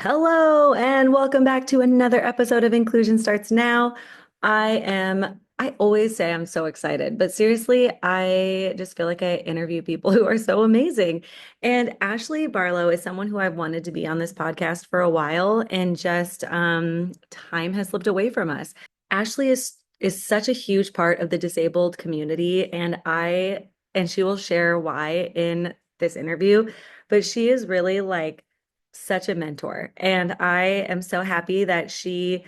Hello, and welcome back to another episode of Inclusion Starts Now. I always say I'm so excited, but seriously, I just feel like I interview people who are so amazing. And Ashley Barlow is someone who I've wanted to be on this podcast for a while, and just time has slipped away from us. Ashley is such a huge part of the disabled community, and she will share why in this interview, but she is really like such a mentor. And I am so happy that she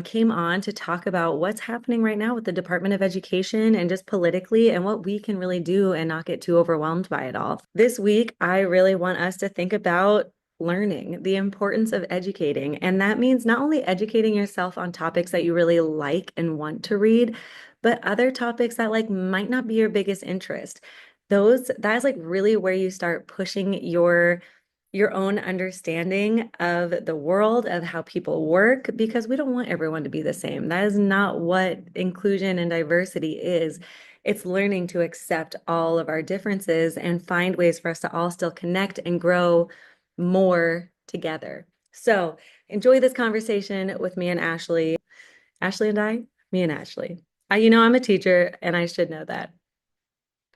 came on to talk about what's happening right now with the Department of Education and just politically and what we can really do and not get too overwhelmed by it all. This week, I really want us to think about learning, the importance of educating. And that means not only educating yourself on topics that you really like and want to read, but other topics that like might not be your biggest interest. That is like really where you start pushing your own understanding of the world, of how people work, because we don't want everyone to be the same. That is not what inclusion and diversity is. It's learning to accept all of our differences and find ways for us to all still connect and grow more together. So enjoy this conversation with me and Ashley. Ashley and I, me and Ashley. I'm a teacher and I should know that.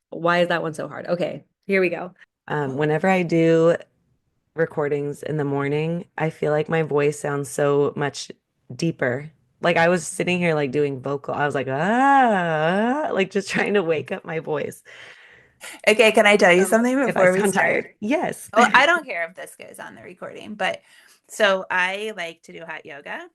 Why is that one so hard? Okay, here we go. Whenever I do recordings in the morning, I feel like my voice sounds so much deeper. Like I was sitting here like doing vocal. I was like, like just trying to wake up my voice. Okay, can I tell you something If I before we sound start? tired. Yes. Oh, I don't care if this goes on the recording, but so I like to do hot yoga,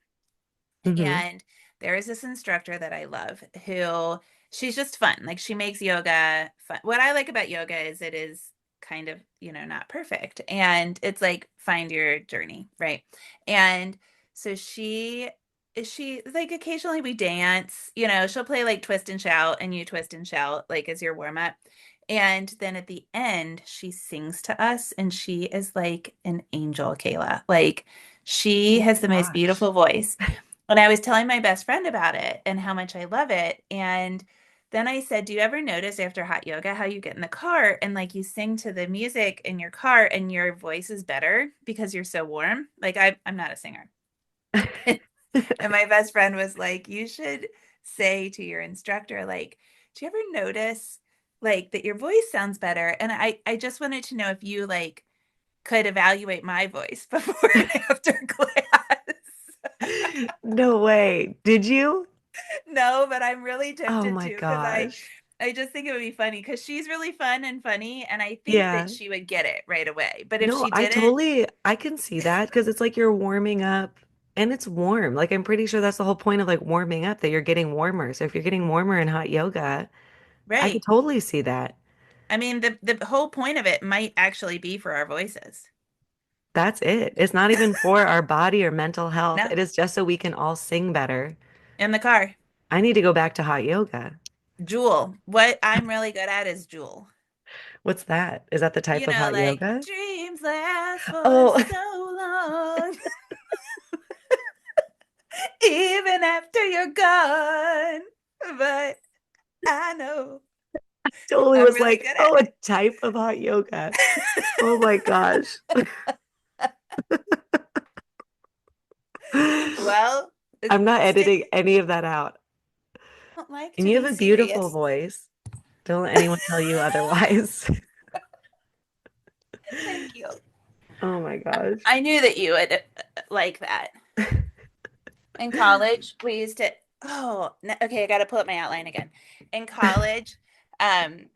Hmm. and there is this instructor that I love who she's just fun. Like she makes yoga fun. What I like about yoga is it is kind of, not perfect. And it's like find your journey, right? And so she like occasionally we dance, she'll play like twist and shout and you twist and shout like as your warm up. And then at the end, she sings to us and she is like an angel, Kayla. Like she Oh has the most gosh. beautiful voice. And I was telling my best friend about it and how much I love it. And then I said, do you ever notice after hot yoga how you get in the car and like you sing to the music in your car and your voice is better because you're so warm? Like I'm not a singer. And my best friend was like, you should say to your instructor, like, do you ever notice like that your voice sounds better? And I just wanted to know if you like could evaluate my voice before and after class. No way. Did you? No, but I'm really Oh tempted my to because I gosh. I just think it would be funny because she's really fun and funny, and I think that Yeah. she would get it right away. But if No, she didn't, I can see that because it's like you're warming up and it's warm. Like I'm pretty sure that's the whole point of like warming up, that you're getting warmer. So if you're getting warmer in hot yoga, I could right? totally see that. I mean, the whole point of it might actually be for our voices. That's it. It's not even for our body or mental health. No, It is just so we can all sing better. in the car. I need to go back to hot yoga. Jewel. What I'm really good at is Jewel. What's that? Is that the type of hot Like yoga? dreams last for Oh, so long, even after you're gone. But I know totally I'm was really like, good oh, at a type of hot yoga. Oh my gosh. it. Well, I'm not stick. editing any of that out. I don't like And to you have be a beautiful serious. voice. Don't let anyone tell you otherwise. Thank you. Oh my gosh. I knew that you would like that. In college, we used to. Oh, okay. I got to pull up my outline again. In college, um,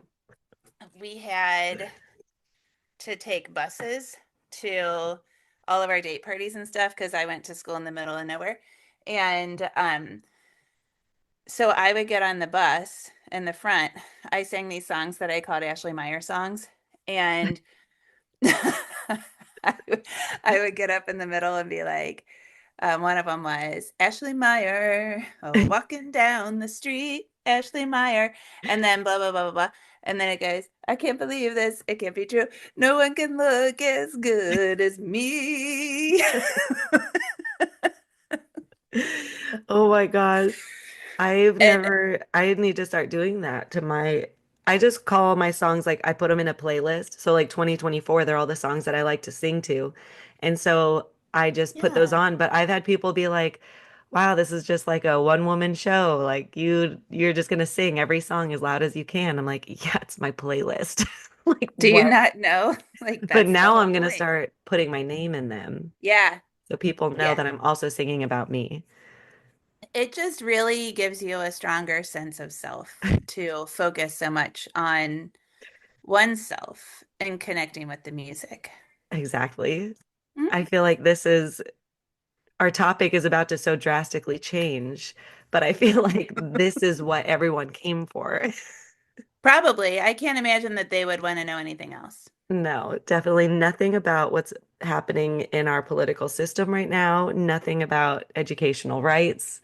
we had to take buses to all of our date parties and stuff because I went to school in the middle of nowhere. And so I would get on the bus in the front. I sang these songs that I called Ashley Meyer songs. And I would get up in the middle and be like, one of them was Ashley Meyer, oh, walking down the street, Ashley Meyer, and then blah, blah, blah, blah, blah. And then it goes, I can't believe this. It can't be true. No one can look as good as me. Oh my gosh. And I need to start doing that to I just call my songs, like I put them in a playlist. So like 2024, they're all the songs that I like to sing to. And so I just put those Yeah. on. But I've had people be like, wow, this is just like a one woman show. Like you're just gonna sing every song as loud as you can. I'm like, yeah, it's my playlist. Like Do you what? not know? Like But that's the now whole I'm gonna point. start putting my name in them Yeah. so people know Yeah. that I'm also singing about me. It just really gives you a stronger sense of self to focus so much on oneself and connecting with the music. Exactly. I Mm. feel like this is our topic is about to so drastically change, but I feel like this is what everyone came for. Probably. I can't imagine that they would want to know anything else. No, definitely nothing about what's happening in our political system right now, nothing about educational rights.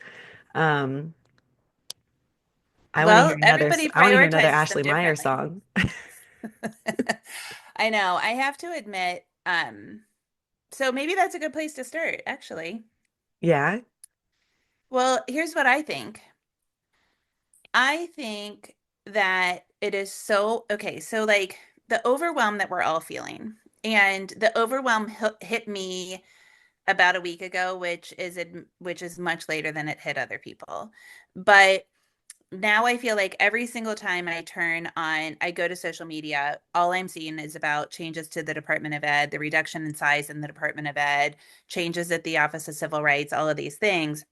Um, Well, I everybody want to hear another prioritizes them Ashley Meyer differently. song. I know. I have to admit, so maybe that's a good place to start, actually. Yeah. Well, here's what I think. I think that it is so okay. So, like the overwhelm that we're all feeling, and the overwhelm hit me about a week ago, which is much later than it hit other people. But now I feel like every single time I go to social media, all I'm seeing is about changes to the Department of Ed, the reduction in size in the Department of Ed, changes at the Office of Civil Rights, all of these things.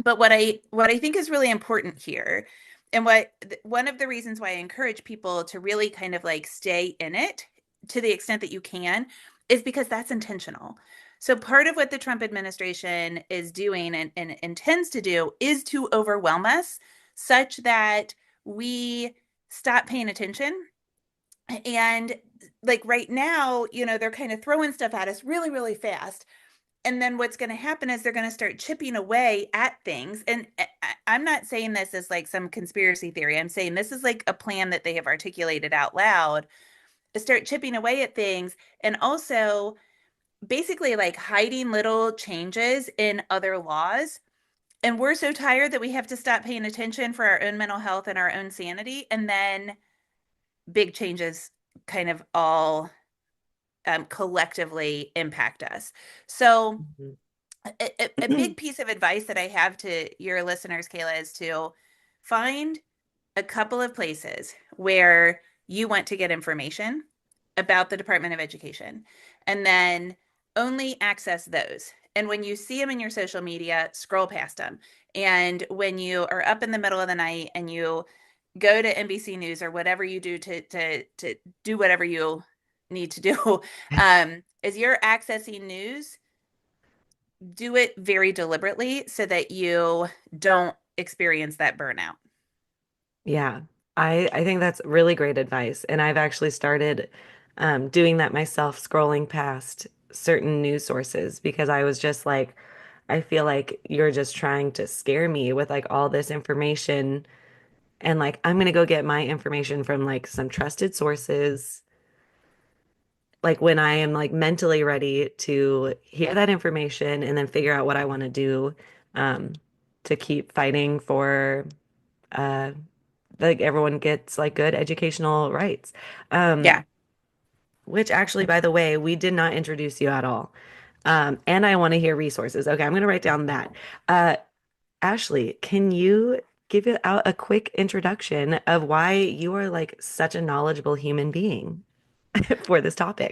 But what I think is really important here, and what one of the reasons why I encourage people to really kind of like stay in it to the extent that you can, is because that's intentional. So part of what the Trump administration is doing and intends to do is to overwhelm us such that we stop paying attention. And like right now, they're kind of throwing stuff at us really, really fast, and then what's going to happen is they're going to start chipping away at things. And I'm not saying this as like some conspiracy theory. I'm saying this is like a plan that they have articulated out loud to start chipping away at things, and also basically like hiding little changes in other laws. And we're so tired that we have to stop paying attention for our own mental health and our own sanity. And then big changes kind of all collectively impact us. So, Mhm. a big piece of advice that I have to your listeners, Kayla, is to find a couple of places where you want to get information about the Department of Education, and then only access those. And when you see them in your social media, scroll past them. And when you are up in the middle of the night and you go to NBC News or whatever you do to do whatever you need to do, as you're accessing news, do it very deliberately so that you don't experience that burnout. Yeah, I think that's really great advice. And I've actually started doing that myself, scrolling past certain news sources because I was just like, I feel like you're just trying to scare me with like all this information. And like, I'm gonna go get my information from like some trusted sources, like when I am like mentally ready to hear that information and then figure out what I want to do um, to keep fighting for uh, like everyone gets like good educational rights. Um, Yeah. which actually, by the way, we did not introduce you at all. And I want to hear resources. Okay, I'm going to write down that. Uh, Ashley, can you give it out a quick introduction of why you are like such a knowledgeable human being for this topic?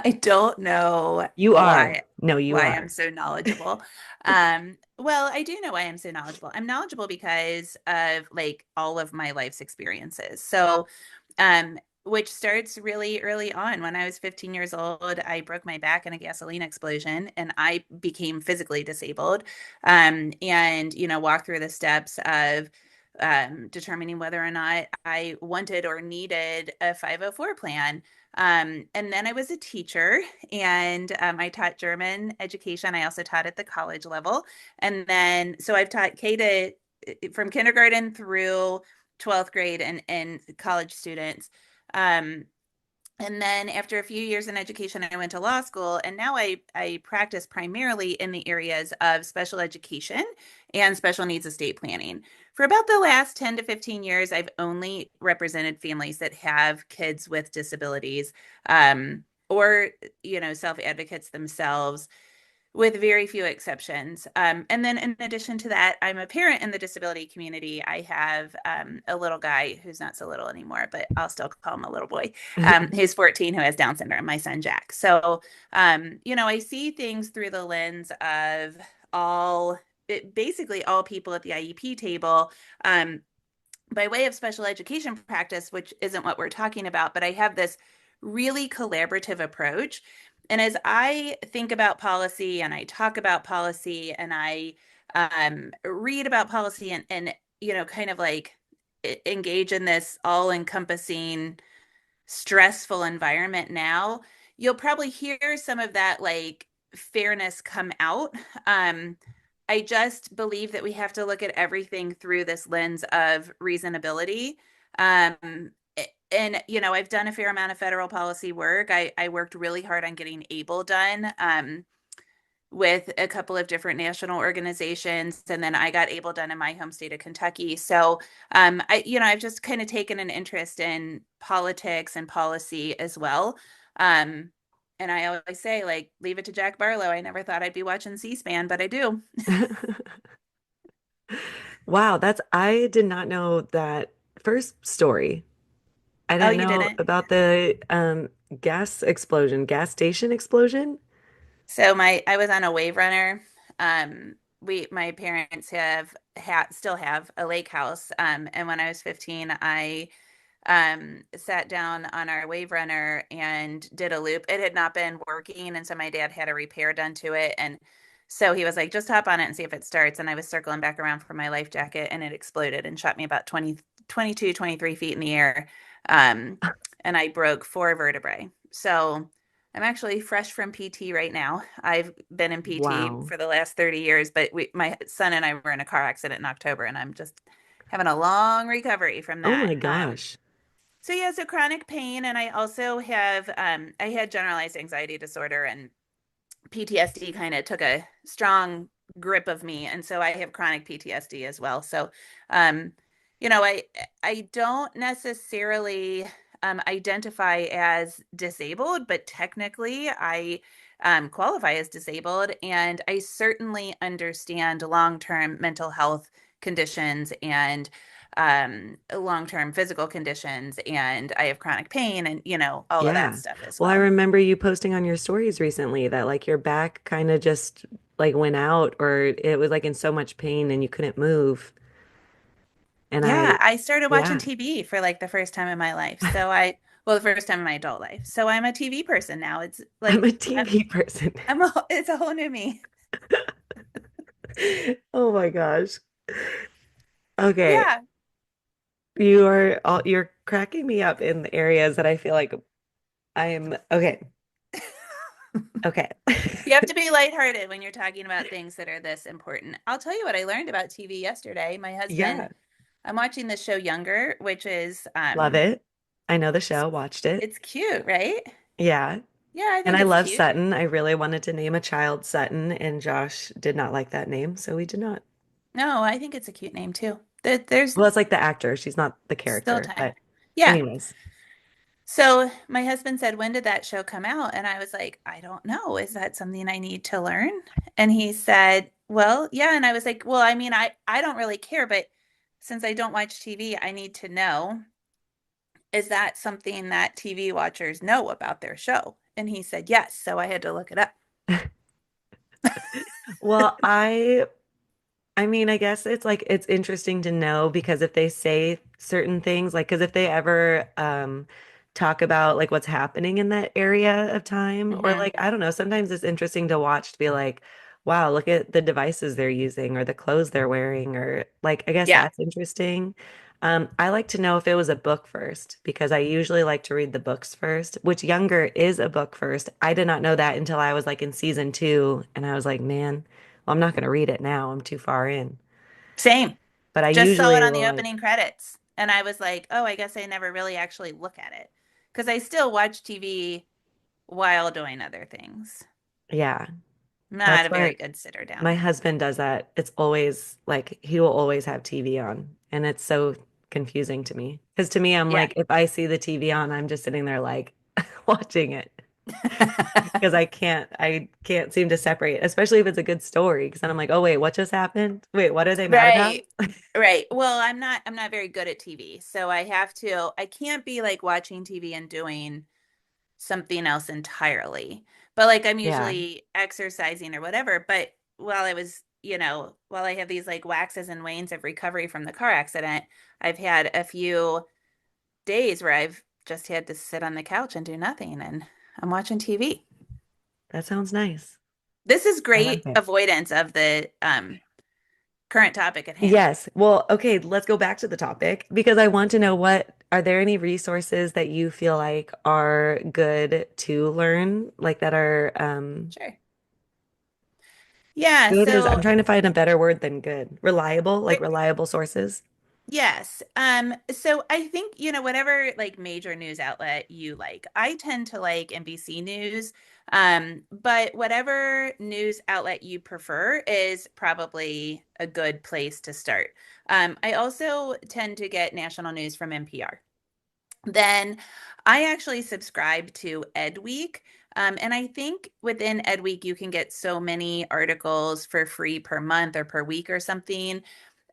I don't know You are. No, you why I'm are. so knowledgeable. Well, I do know why I'm so knowledgeable. I'm knowledgeable because of like all of my life's experiences. So, um, which starts really early on. When I was 15 years old, I broke my back in a gasoline explosion and I became physically disabled. And walked through the steps of determining whether or not I wanted or needed a 504 plan. And then I was a teacher, and I taught German education. I also taught at the college level. And then, so I've taught K to from kindergarten through 12th grade and college students. Um, and then after a few years in education, I went to law school, and now I practice primarily in the areas of special education and special needs estate planning. For about the last 10 to 15 years, I've only represented families that have kids with disabilities, or self advocates themselves. with very few exceptions. And then in addition to that, I'm a parent in the disability community. I have a little guy who's not so little anymore, but I'll still call him a little boy, who's 14, who has Down syndrome, my son Jack. So, I see things through the lens of basically all people at the IEP table. Um, by way of special education practice, which isn't what we're talking about, but I have this really collaborative approach. And as I think about policy and I talk about policy and I read about policy and kind of like engage in this all encompassing stressful environment now, you'll probably hear some of that like fairness come out. Um, I just believe that we have to look at everything through this lens of reasonability. And I've done a fair amount of federal policy work. I worked really hard on getting ABLE done. With a couple of different national organizations, and then I got ABLE done in my home state of Kentucky. So, I've just kind of taken an interest in politics and policy as well. Um, and I always say, like, leave it to Jack Barlow. I never thought I'd be watching C-SPAN, but I do. Wow, I did not know that first story. I Oh, didn't you know didn't? about the gas station explosion. So I was on a wave runner. My parents still have a lake house. And when I was 15, I sat down on our wave runner and did a loop. It had not been working, and so my dad had a repair done to it. And so he was like, just hop on it and see if it starts. And I was circling back around for my life jacket, and it exploded and shot me about 20, 22, 23 feet in the air. Um, and I broke four vertebrae. So I'm actually fresh from PT right now. I've been in PT Wow. for the last 30 years, but my son and I were in a car accident in October, and I'm just having a long recovery from Oh that. my gosh. So yeah, so chronic pain, and I also have I had generalized anxiety disorder, and PTSD kind of took a strong grip of me, and so I have chronic PTSD as well. So, um, I don't necessarily identify as disabled, but technically I qualify as disabled, and I certainly understand long-term mental health conditions and long-term physical conditions, and I have chronic pain and all of that Yeah. stuff as Well, I well. remember you posting on your stories recently that like your back kind of just like went out or it was like in so much pain and you couldn't move. And Yeah, I started watching yeah, TV for like the first time in my life. Well, the first time in my adult life. So I'm a TV person now. It's I'm like a TV person. it's a whole new me. Oh my gosh. Okay. Yeah. You're cracking me up in the areas that I feel like I'm okay. Okay. You have to be lighthearted when you're talking about things that are this important. I'll tell you what I learned about TV yesterday. Yeah. I'm watching the show Younger, which is Love it. I know the show, watched it. it's cute, right? Yeah. Yeah, I And think I it's love cute. Sutton. I really wanted to name a child Sutton, and Josh did not like that name, so we did not. No, I think it's a cute name too. There's Well, it's like the actor. She's not the still character, time. but Yeah. anyways. So my husband said, when did that show come out? And I was like, I don't know. Is that something I need to learn? And he said, well, yeah. And I was like, well, I mean, I don't really care, but since I don't watch TV, I need to know, is that something that TV watchers know about their show? And he said, yes. So I had to look it up. Well, I mean, I guess it's like it's interesting to know because if they say certain things, like because if they ever talk about like what's happening in that area of time, or Hmm. like I don't know, sometimes it's interesting to watch to be like, wow, look at the devices they're using or the clothes they're wearing, or like I guess Yeah, that's interesting. I like to know if it was a book first because I usually like to read the books first, which Younger is a book first. I did not know that until I was like in season two, and I was like, man. Well, I'm not going to read it now. I'm too far in. same. But I Just saw it usually on will the like, opening credits. And I was like, oh, I guess I never really actually look at it. Because I still watch TV while doing other things. yeah, I'm not that's a very what good sitter my down. husband does that. It's always like he will always have TV on. And it's so confusing to me. Because to me, I'm Yeah. like, if I see the TV on, I'm just sitting there like watching it. because I can't seem to separate, especially if it's a good story. Because then I'm like, oh wait, what just happened? Wait, what are they mad about? Right. Right. Well, I'm not very good at TV. So I can't be like watching TV and doing something else entirely. But like I'm Yeah, usually exercising or whatever. But while I have these like waxes and wanes of recovery from the car accident, I've had a few days where I've just had to sit on the couch and do nothing and I'm watching TV. that sounds nice. This is I like great it. avoidance of the current topic at hand. Yes. Well, okay, let's go back to the topic because I want to know what are there any resources that you feel like are good to learn, like that are Sure. Yeah, good is I'm so trying to find a better word than good. Reliable, like reliable sources. yes. So I think, whatever like major news outlet you like. I tend to like NBC News. But whatever news outlet you prefer is probably a good place to start. I also tend to get national news from NPR. Then I actually subscribe to Ed Week. And I think within Ed Week, you can get so many articles for free per month or per week or something.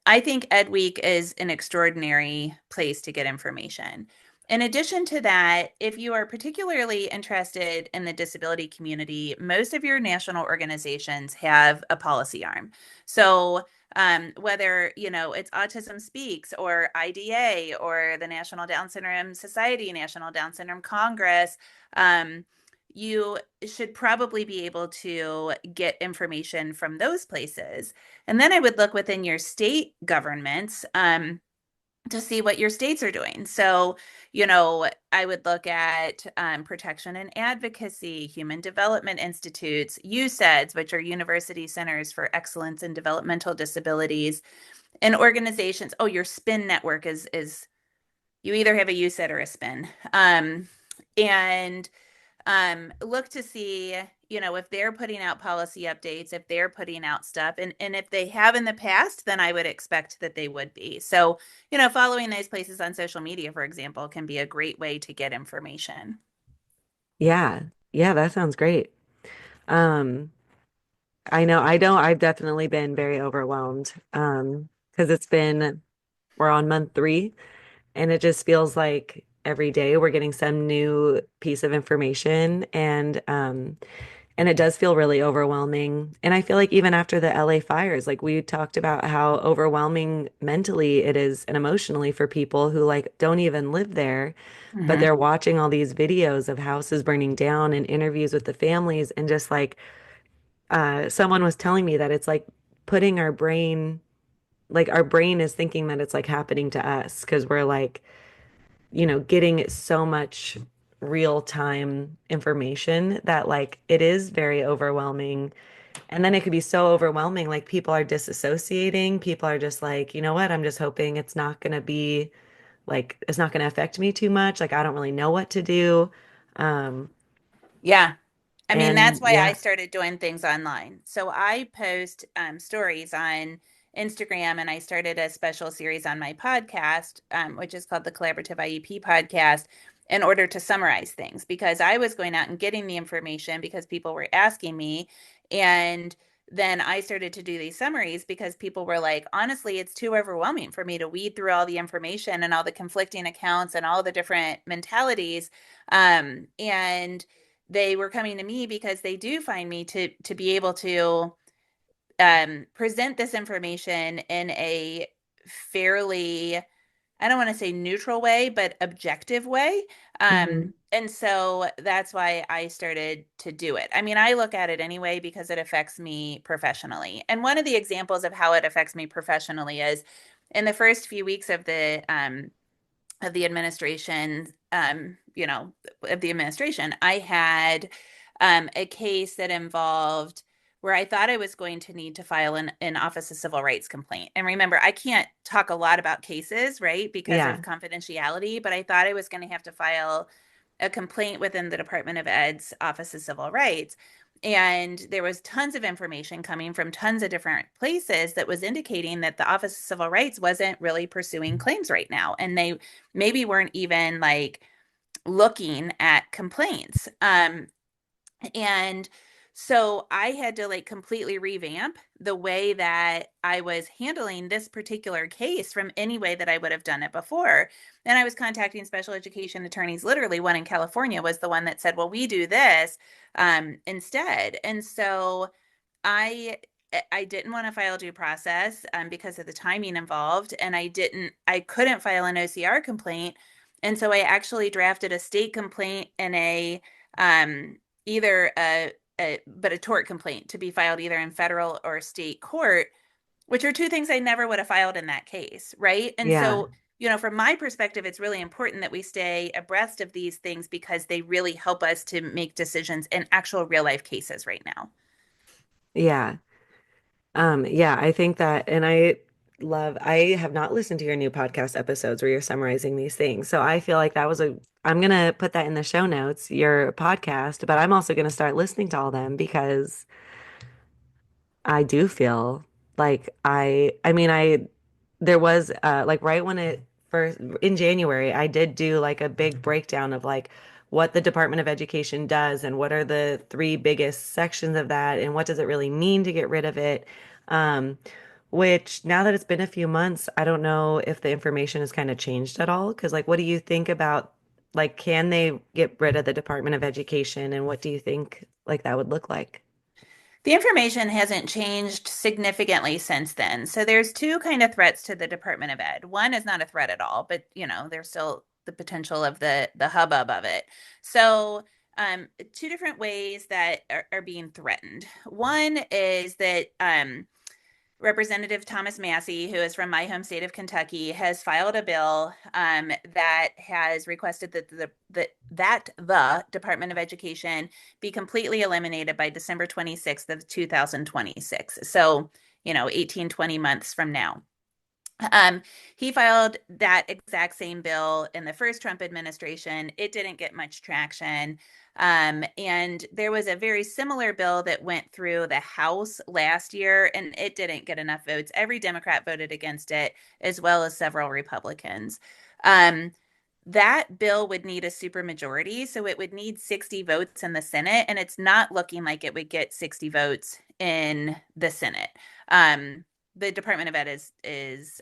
I think Ed Week is an extraordinary place to get information. In addition to that, if you are particularly interested in the disability community, most of your national organizations have a policy arm. So, whether it's Autism Speaks or IDA or the National Down Syndrome Society, National Down Syndrome Congress, um, you should probably be able to get information from those places. And then I would look within your state governments to see what your states are doing. So, I would look at protection and advocacy, human development institutes, USEDS, which are University Centers for Excellence in Developmental Disabilities, and organizations. Oh, your SPIN network is you either have a USED or a SPIN. And look to see, if they're putting out policy updates, if they're putting out stuff, and if they have in the past, then I would expect that they would be. So, following those places on social media, for example, can be a great way to get information. Yeah. Yeah, that sounds great. Um, I know I've definitely been very overwhelmed. Because we're on month 3 and it just feels like every day we're getting some new piece of information and it does feel really overwhelming. And I feel like even after the LA fires, like we talked about how overwhelming mentally it is and emotionally for people who like don't even live there, but Hmm. they're watching all these videos of houses burning down and interviews with the families and just like someone was telling me that it's like putting our brain is thinking that it's like happening to us because we're like, getting so much real time information that like it is very overwhelming. And then it could be so overwhelming. Like people are disassociating. People are just like, you know what? I'm just hoping it's not going to be like, it's not going to affect me too much. Like I don't really know what to do. Um, Yeah. I mean, that's and why I yeah, started doing things online. So I post stories on Instagram, and I started a special series on my podcast, which is called the Collaborative IEP Podcast, in order to summarize things because I was going out and getting the information because people were asking me. And then I started to do these summaries because people were like, honestly, it's too overwhelming for me to weed through all the information and all the conflicting accounts and all the different mentalities. And they were coming to me because they do find me to be able to present this information in a fairly, I don't want to say neutral way, but objective way. hmm, And so that's why I started to do it. I mean, I look at it anyway because it affects me professionally. And one of the examples of how it affects me professionally is in the first few weeks of the administration, I had a case that involved where I thought I was going to need to file an Office of Civil Rights complaint. And remember, I can't talk a lot about cases, right, because of yeah, confidentiality, but I thought I was going to have to file a complaint within the Department of Ed's Office of Civil Rights. And there was tons of information coming from tons of different places that was indicating that the Office of Civil Rights wasn't really pursuing claims right now. And they maybe weren't even like looking at complaints. And so I had to like completely revamp the way that I was handling this particular case from any way that I would have done it before. And I was contacting special education attorneys. Literally, one in California was the one that said, well, we do this instead. And so I I didn't want to file due process because of the timing involved, and I couldn't file an OCR complaint, and so I actually drafted a state complaint and a um, either a tort complaint to be filed either in federal or state court, which are two things I never would have filed in that case, right? And Yeah. so, from my perspective, it's really important that we stay abreast of these things because they really help us to make decisions in actual real life cases right now. Yeah. Yeah, I think that, and I have not listened to your new podcast episodes where you're summarizing these things. So I feel like I'm gonna put that in the show notes, your podcast, but I'm also gonna start listening to all them because I do feel like there was like right when it first in January, I did do like a big breakdown of like what the Department of Education does and what are the three biggest sections of that and what does it really mean to get rid of it. Um, which now that it's been a few months, I don't know if the information has kind of changed at all. Because like, what do you think about like can they get rid of the Department of Education and what do you think like that would look like? The information hasn't changed significantly since then. So there's two kind of threats to the Department of Ed. One is not a threat at all, but there's still the potential of the hubbub of it. So two different ways that are being threatened. One is that Representative Thomas Massey, who is from my home state of Kentucky, has filed a bill that has requested that the Department of Education be completely eliminated by December 26th of 2026. So, 18, 20 months from now. Um, he filed that exact same bill in the first Trump administration. It didn't get much traction. And there was a very similar bill that went through the House last year, and it didn't get enough votes. Every Democrat voted against it, as well as several Republicans. Um, that bill would need a supermajority, so it would need 60 votes in the Senate, and it's not looking like it would get 60 votes in the Senate. The Department of Ed is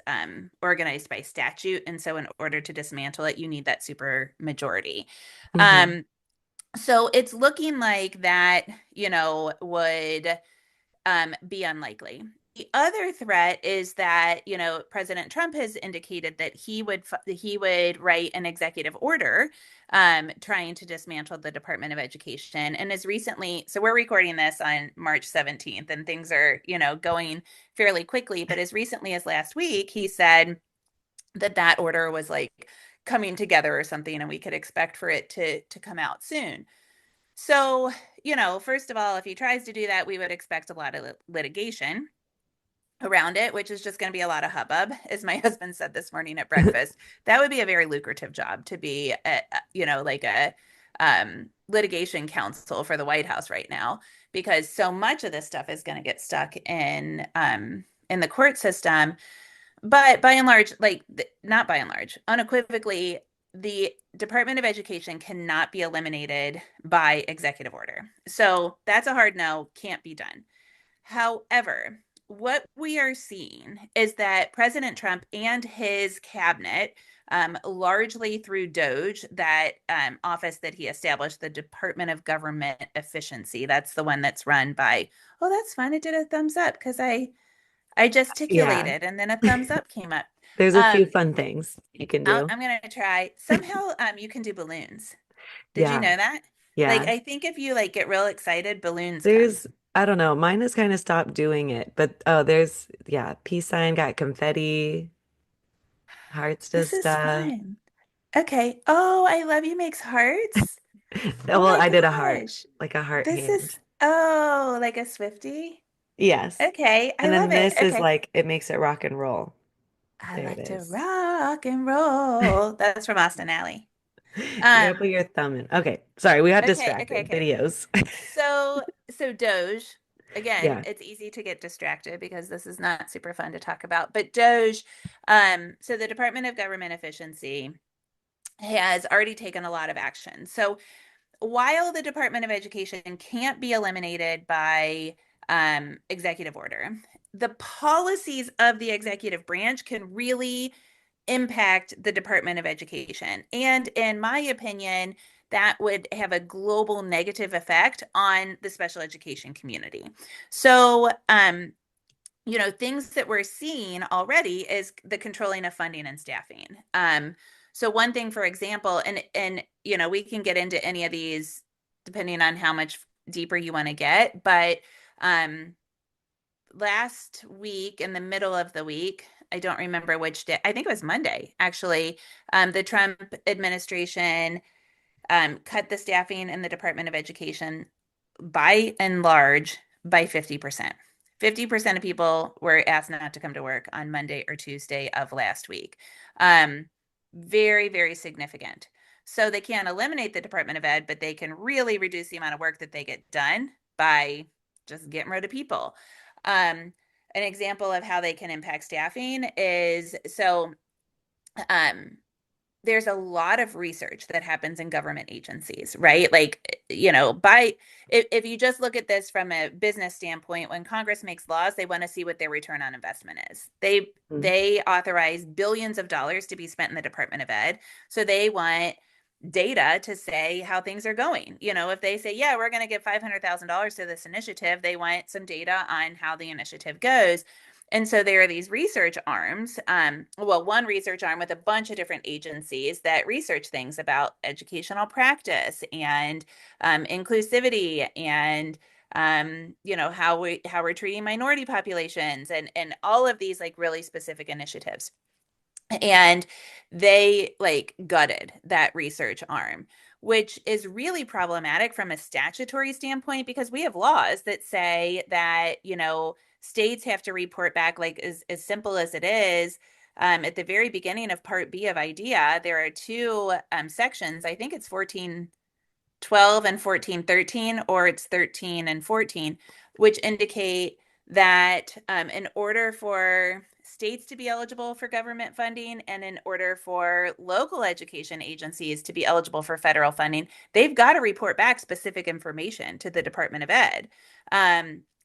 organized by statute, and so in order to dismantle it, you need that super majority. Hmm. Um, so it's looking like that, would be unlikely. The other threat is that President Trump has indicated that he would write an executive order trying to dismantle the Department of Education. And as recently, so we're recording this on March 17th, and things are going fairly quickly. But as recently as last week, he said that order was like coming together or something, and we could expect for it to come out soon. So, first of all, if he tries to do that, we would expect a lot of litigation around it, which is just going to be a lot of hubbub. As my husband said this morning at breakfast, that would be a very lucrative job to be, like a litigation counsel for the White House right now, because so much of this stuff is going to get stuck in the court system. But by and large, like not by and large, unequivocally, the Department of Education cannot be eliminated by executive order. So that's a hard no, can't be done. However, what we are seeing is that President Trump and his cabinet, largely through DOGE, that office that he established, the Department of Government Efficiency, that's the one that's run by, oh, that's fun. It did a thumbs up because I Yeah. gesticulated and then a thumbs up came up. There's a few Um, fun things you can do. I'm gonna try. Somehow, you can do balloons. Did you Yeah. know that? Like, Yeah. I think if you like get real excited, balloons come. I don't know, mine has kind of stopped doing it, but oh, yeah, peace sign got confetti, hearts does This is stuff. fun. Okay. Oh, I love you makes hearts. Oh Well, my I did a heart, gosh. like a heart This hand. is, oh, like a Swiftie. Yes. Okay, I And love then it. this is Okay. like, it makes it rock and roll. I There it like to is. rock and roll. That's from Austin Alley. You gotta put Um, your thumb in. Okay. Sorry, we got okay, okay, distracted. okay. Videos. So Doge, again, Yeah. it's easy to get distracted because this is not super fun to talk about. But Doge, so the Department of Government Efficiency has already taken a lot of action. So while the Department of Education can't be eliminated by executive order, the policies of the executive branch can really impact the Department of Education. And in my opinion, that would have a global negative effect on the special education community. So, things that we're seeing already is the controlling of funding and staffing. So one thing, for example, and we can get into any of these depending on how much deeper you want to get, but um, last week, in the middle of the week, I don't remember which day, I think it was Monday, actually, the Trump administration cut the staffing in the Department of Education by and large by 50%. 50% of people were asked not to come to work on Monday or Tuesday of last week. Very, very significant. So they can't eliminate the Department of Ed, but they can really reduce the amount of work that they get done by just getting rid of people. An example of how they can impact staffing is um, there's a lot of research that happens in government agencies, right? Like, if you just look at this from a business standpoint, when Congress makes laws, they want to see what their return on investment is. Mm. They authorize billions of dollars to be spent in the Department of Ed. So they want data to say how things are going. If they say, yeah, we're going to give $500,000 to this initiative, they want some data on how the initiative goes. And so there are these research arms, one research arm with a bunch of different agencies that research things about educational practice and inclusivity and how we're treating minority populations and all of these like really specific initiatives. And they like gutted that research arm, which is really problematic from a statutory standpoint because we have laws that say that, states have to report back, like as simple as it is. At the very beginning of Part B of IDEA, there are two sections. I think it's 1412 and 1413, or it's 13 and 14, which indicate that in order for states to be eligible for government funding and in order for local education agencies to be eligible for federal funding, they've got to report back specific information to the Department of Ed.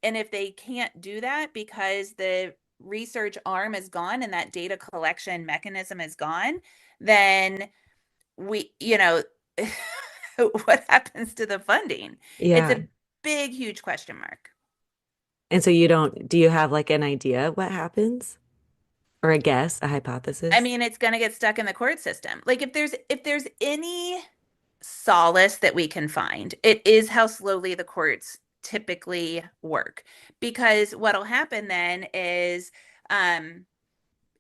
And if they can't do that because the research arm is gone and that data collection mechanism is gone, then we what happens to the funding? It's Yeah. a big, huge question mark. And so do you have like an idea what happens or a guess, a I hypothesis? mean, it's going to get stuck in the court system. Like if there's any solace that we can find, it is how slowly the courts typically work. Because what'll happen then is um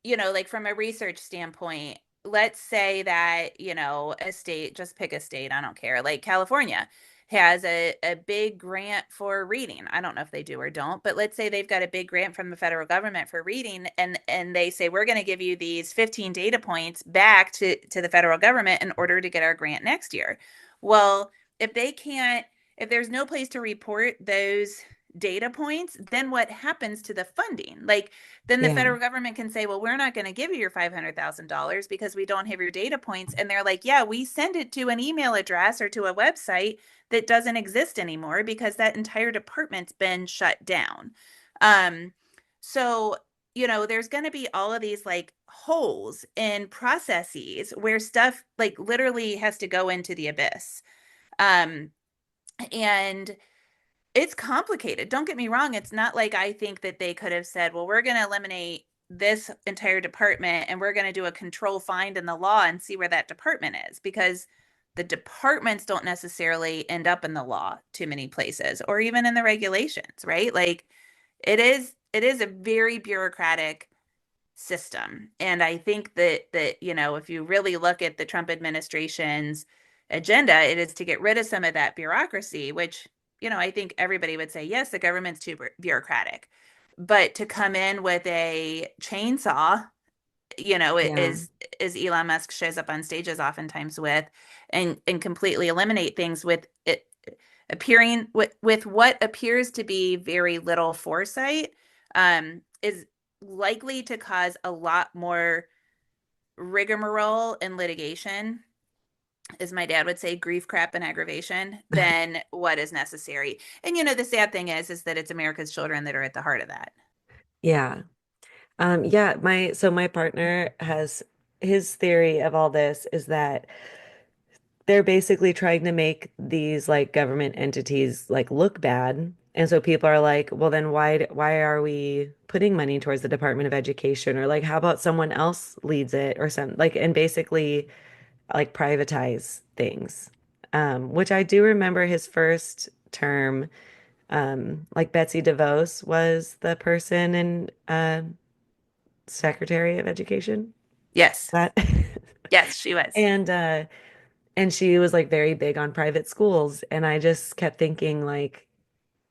like from a research standpoint, let's say that, a state, just pick a state, I don't care, like California has a big grant for reading. I don't know if they do or don't, but let's say they've got a big grant from the federal government for reading and they say we're going to give you these 15 data points back to the federal government in order to get our grant next year. Well, if they can't if there's no place to report those data points, then what happens to the funding? Like then the Yeah. federal government can say, well, we're not going to give you your $500,000 because we don't have your data points. And they're like, yeah, we send it to an email address or to a website that doesn't exist anymore because that entire department's been shut down. Um, so, there's going to be all of these like holes in processes where stuff like literally has to go into the abyss. Um, and it's complicated. Don't get me wrong. It's not like I think that they could have said, well, we're going to eliminate this entire department and we're going to do a control find in the law and see where that department is, because the departments don't necessarily end up in the law too many places or even in the regulations, right? Like it is a very bureaucratic system. And I think that if you really look at the Trump administration's agenda, it is to get rid of some of that bureaucracy, which, I think everybody would say, yes, the government's too bureaucratic. But to come in with a chainsaw, it Yeah. is as Elon Musk shows up on stages oftentimes with, and completely eliminate things with it appearing with what appears to be very little foresight, is likely to cause a lot more rigmarole in litigation as my dad would say, grief, crap, and aggravation than what is necessary. And the sad thing is that it's America's children that are at the heart of that. Yeah. Yeah, my partner has his theory of all this is that they're basically trying to make these like government entities like look bad. And so people are like, well, then why are we putting money towards the Department of Education? Or like, how about someone else leads it or some like, and basically like privatize things. Which I do remember his first term, like Betsy DeVos was the person in Secretary of Education. Yes. That Yes, she was. and and she was like very big on private schools and I just kept thinking like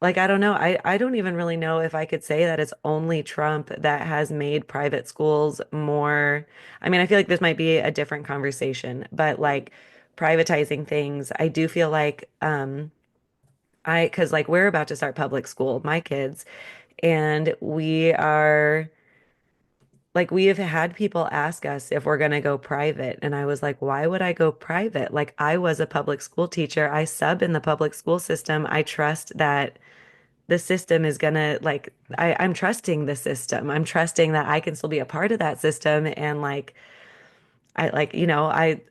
I don't know. I don't even really know if I could say that it's only Trump that has made private schools more. I mean, I feel like this might be a different conversation, but like privatizing things, I do feel like I because like we're about to start public school, my kids, and we are like we have had people ask us if we're going to go private. And I was like, why would I go private? Like I was a public school teacher. I sub in the public school system. I trust that the system is gonna like I'm trusting the system. I'm trusting that I can still be a part of that system and like I like,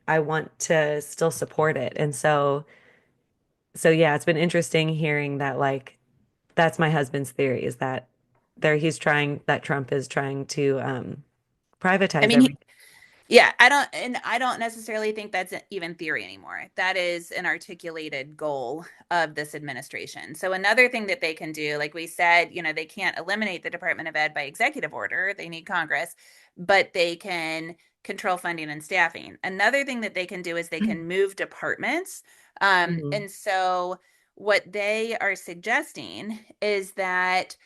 I want to still support it. And so yeah, it's been interesting hearing that like that's my husband's theory is that that Trump is trying to I privatize mean, everything. yeah, I don't necessarily think that's even theory anymore. That is an articulated goal of this administration. So another thing that they can do, like we said, they can't eliminate the Department of Ed by executive order. They need Congress, but they can control funding and staffing. Another thing that they can do is they can move departments. Mhm. And so what they are suggesting is that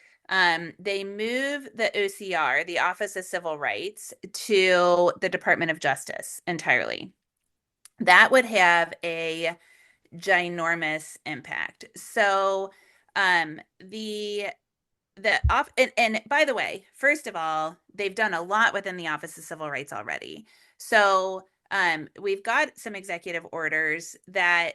they move the OCR, the Office of Civil Rights, to the Department of Justice entirely. That would have a ginormous impact. So, the off and by the way, first of all, they've done a lot within the Office of Civil Rights already. So, we've got some executive orders that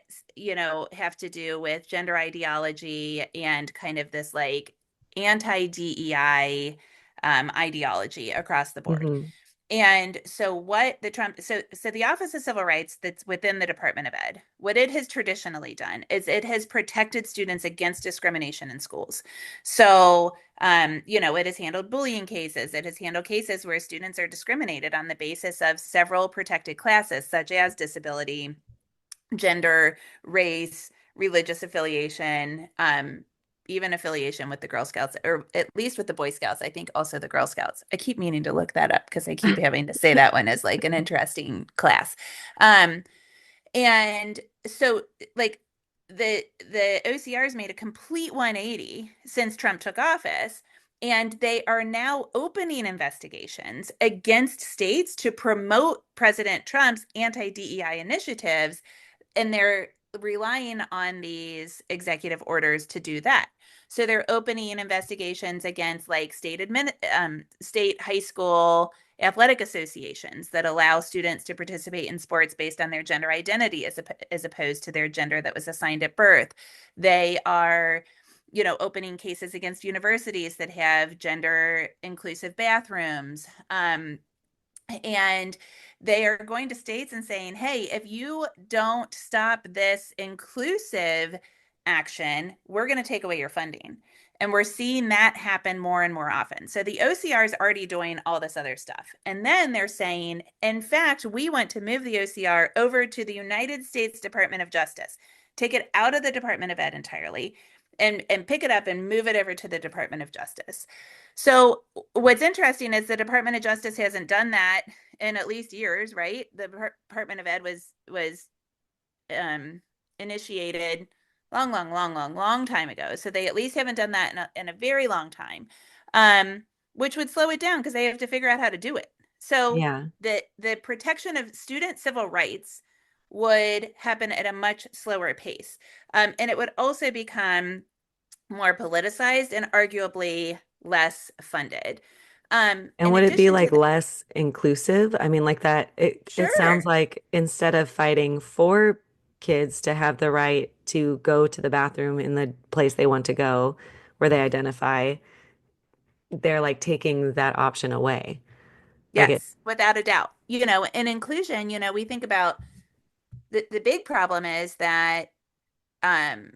have to do with gender ideology and kind of this like anti-DEI ideology across the board. Mhm. And so what the Trump so the Office of Civil Rights that's within the Department of Ed, what it has traditionally done is it has protected students against discrimination in schools. So it has handled bullying cases. It has handled cases where students are discriminated on the basis of several protected classes, such as disability, gender, race, religious affiliation, even affiliation with the Girl Scouts, or at least with the Boy Scouts. I think also the Girl Scouts. I keep meaning to look that up because I keep having to say that one as like an interesting class. Um, and so like the OCR's made a complete 180 since Trump took office. And they are now opening investigations against states to promote President Trump's anti DEI initiatives, and they're relying on these executive orders to do that. So they're opening investigations against like state high school athletic associations that allow students to participate in sports based on their gender identity as opposed to their gender that was assigned at birth. They are opening cases against universities that have gender inclusive bathrooms. And they are going to states and saying, hey, if you don't stop this inclusive action, we're going to take away your funding. And we're seeing that happen more and more often. So the OCR is already doing all this other stuff. And then they're saying, in fact, we want to move the OCR over to the United States Department of Justice, take it out of the Department of Ed entirely, and pick it up and move it over to the Department of Justice. So what's interesting is the Department of Justice hasn't done that in at least years, right? The Department of Ed was initiated long time ago. So they at least haven't done that in a very long time, which would slow it down because they have to figure out how to do it. So Yeah. the protection of student civil rights would happen at a much slower pace, and it would also become more politicized and arguably less funded. And In would it be addition to like that, less inclusive? I mean, like that, it sounds sure. like instead of fighting for kids to have the right to go to the bathroom in the place they want to go, where they identify, they're like taking that option away. Like it, Yes, without a doubt. In inclusion, we think about the big problem is that um,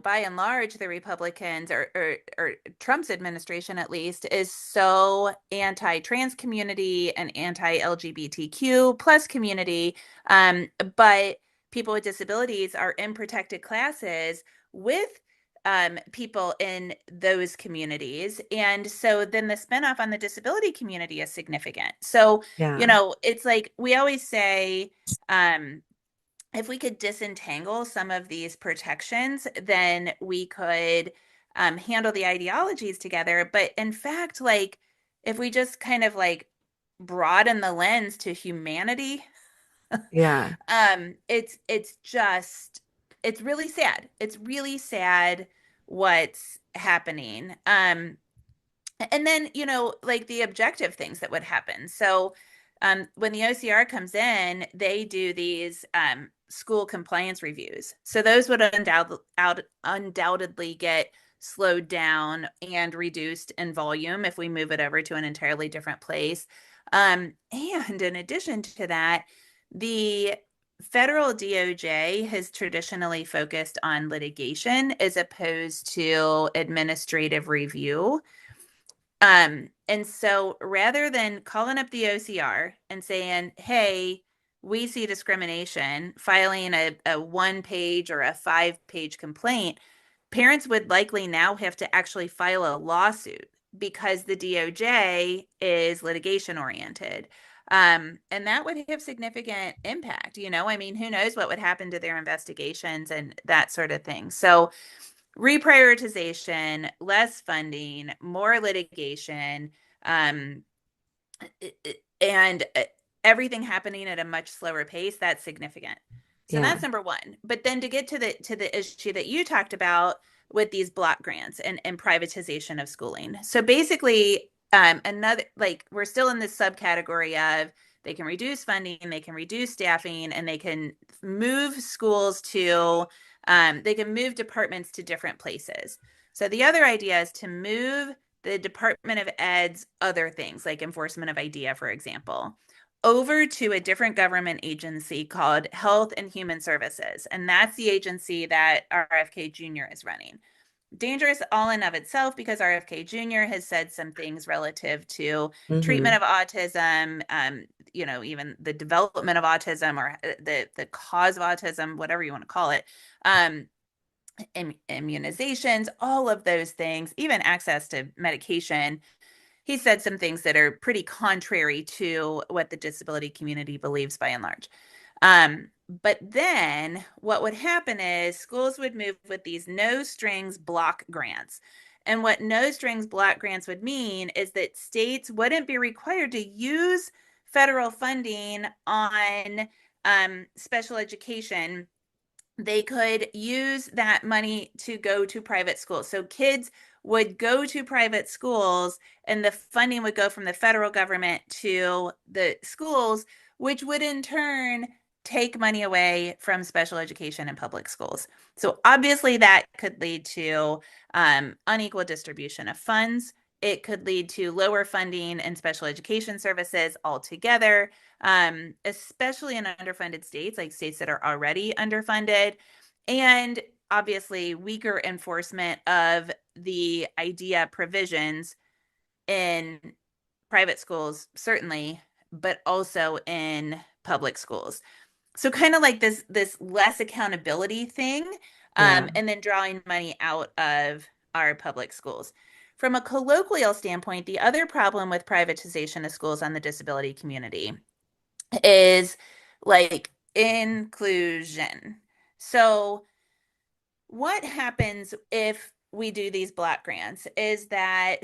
by and large, the Republicans or Trump's administration at least is so anti-trans community and anti-LGBTQ plus community. But people with disabilities are in protected classes with people in those communities. And so then the spinoff on the disability community is significant. So, yeah, it's like we always say, if we could disentangle some of these protections, then we could handle the ideologies together. But in fact, like if we just kind of like broaden the lens to humanity, yeah, it's really sad. It's really sad what's happening. And then, like the objective things that would happen. So, when the OCR comes in, they do these school compliance reviews. So those would undoubtedly get slowed down and reduced in volume if we move it over to an entirely different place. And in addition to that, the federal DOJ has traditionally focused on litigation as opposed to administrative review. And so rather than calling up the OCR and saying, hey, we see discrimination, filing a 1 page or a 5 page complaint, parents would likely now have to actually file a lawsuit because the DOJ is litigation oriented. And that would have significant impact. I mean, who knows what would happen to their investigations and that sort of thing. So, reprioritization, less funding, more litigation, um, and everything happening at a much slower pace. That's significant. So yeah, that's number one. But then to get to the issue that you talked about with these block grants and privatization of schooling. So basically, another like we're still in this subcategory of they can reduce funding, they can reduce staffing, and they can move schools to they can move departments to different places. So the other idea is to move the Department of Ed's other things, like enforcement of IDEA, for example, over to a different government agency called Health and Human Services. And that's the agency that RFK Jr. is running. Dangerous all in of itself because RFK Jr. has said some things relative to treatment hmm of autism, even the development of autism or the cause of autism, whatever you want to call it. Um, Immunizations, all of those things, even access to medication. He said some things that are pretty contrary to what the disability community believes by and large. But then what would happen is schools would move with these no strings block grants. And what no strings block grants would mean is that states wouldn't be required to use federal funding on special education. They could use that money to go to private schools. So kids would go to private schools and the funding would go from the federal government to the schools, which would in turn take money away from special education and public schools. So obviously that could lead to unequal distribution of funds. It could lead to lower funding in special education services altogether, especially in underfunded states, like states that are already underfunded, and obviously weaker enforcement of the IDEA provisions in private schools, certainly, but also in public schools. So kind of like this less accountability thing, yeah, and then drawing money out of our public schools. From a colloquial standpoint, the other problem with privatization of schools on the disability community is like inclusion. So what happens if we do these block grants is that